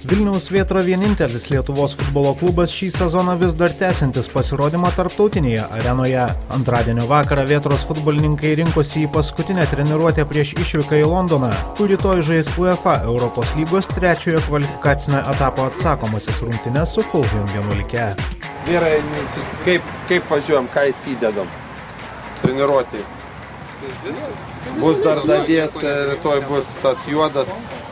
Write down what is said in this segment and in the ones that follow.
Vilniaus Vėtra vienintelis Lietuvos futbolo klubas šį sezoną vis dar tęsiantis pasirodymą tarptautinėje arenoje. Antradienio vakarą Vėtros futbolininkai rinkosi į paskutinę treniruotę prieš išvyką į Londoną, kur rytoj žais UEFA Europos lygos trečiojo kvalifikacinio etapo atsakomasis rungtynes su Fulham 11. Vyrai, kaip važiuojam, ką įsidedam? Treniruotį. Bus dar dadės, rytoj bus tas juodas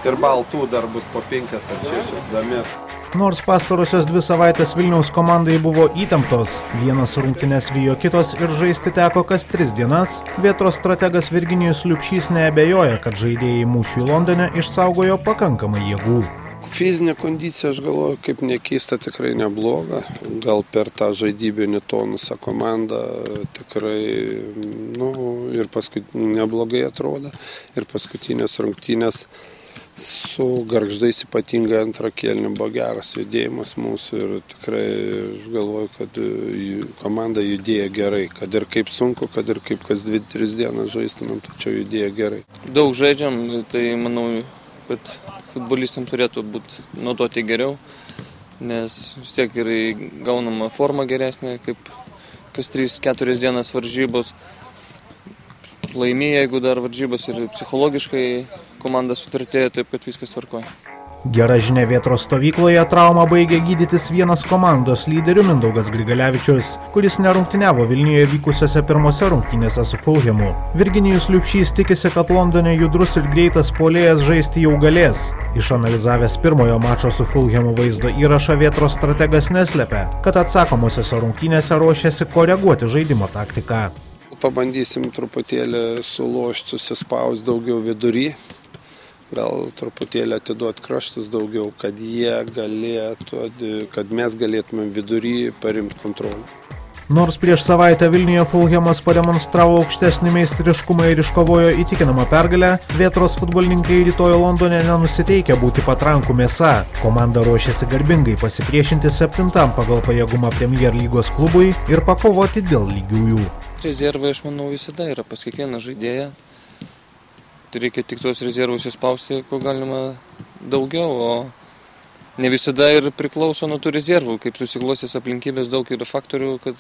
ir baltų dar bus po 5 ar 6 damės. Nors pastarosios 2 savaitės Vilniaus komandai buvo įtemptos, vienas rungtynes vijo kitos ir žaisti teko kas 3 dienas, Vėtros strategas Virginijus Liupšys neabejoja, kad žaidėjai mūšiui Londone išsaugojo pakankamai jėgų. Fizinė kondicija, aš galvoju, kaip nekeista, tikrai nebloga. Gal per tą žaidybinį tonusą komanda tikrai ir neblogai atrodo. Ir paskutinės rungtynės su Gargždais ypatingai antrą kėlinį buvo geras judėjimas mūsų ir tikrai aš galvoju, kad komanda judėjo gerai. Kad ir kaip sunku, kad ir kaip kas 2-3 dienas žaistumėm, tačiau judėjo gerai. Daug žaidžiam, tai manau, kad futbolistams turėtų būti naudoti geriau, nes vis tiek ir gaunama forma geresnė, kaip kas 3-4 dienas varžybos. Laimė, jeigu dar varžybos ir psichologiškai komanda sutvirtėjo, taip kad viskas tvarkoja. Gera žinia, Vėtros stovykloje traumą baigė gydytis vienas komandos lyderių Mindaugas Grigalevičius, kuris nerungtyniavo Vilniuje vykusiose pirmose rungtynėse su Fulhamu. Virginijus Liupšys tikisi, kad Londone judrus ir greitas puolėjas žaisti jau galės. Išanalizavęs pirmojo mačo su Fulhamu vaizdo įrašą, Vėtros strategas neslepia, kad atsakomosiose rungtynėse ruošiasi koreguoti žaidimo taktiką. Pabandysim truputėlį sulošti, susispaus daugiau vidury. Gal truputėlį atiduoti kraštus daugiau, kad mes galėtumėm vidury parimti kontrolę. Nors prieš savaitę Vilniuje Fulhamas pademonstravo aukštesnį meistriškumą ir iškovojo įtikinamą pergalę, Vėtros futbolininkai rytoj Londone nenusiteikia būti patrankų mėsa. Komanda ruošiasi garbingai pasipriešinti 7. pagal pajėgumą Premier lygos klubui ir pakovoti dėl lygiųjų. Rezervai, aš manau, visada yra pas kiekvieną žaidėją. Reikia tik tos rezervus įspausti, ko galima daugiau, o ne visada ir priklauso nuo tų rezervų. Kaip susiklostys aplinkybės, daug yra faktorių, kad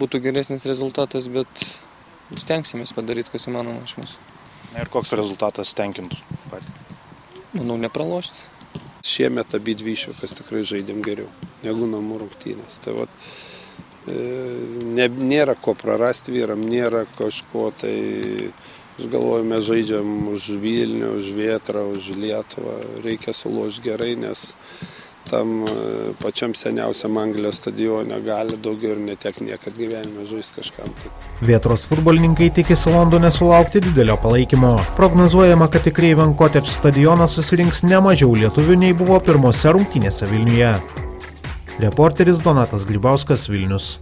būtų geresnis rezultatas, bet stengsimės padaryti, kas įmanoma iš mūsų. Ir koks rezultatas tenkintų patį? Manau, nepralošti. Šiemet abidvi išvykas tikrai žaidėm geriau negu namų rungtynės. Tai nėra ko prarasti vyram, nėra kažko tai... Aš galvoju, mes žaidžiam už Vilnių, už Vėtrą, už Lietuvą. Reikia sulošti gerai, nes tam pačiam seniausiam Anglijos stadione gali daugiau ir netek niekad gyvenime žaisti kažkam. Vėtros futbolininkai tikisi Londone sulaukti didelio palaikymo. Prognozuojama, kad į Craven Cottage stadioną susirinks ne mažiau lietuvių nei buvo pirmose rungtynėse Vilniuje. Reporteris Donatas Grybauskas, Vilnius.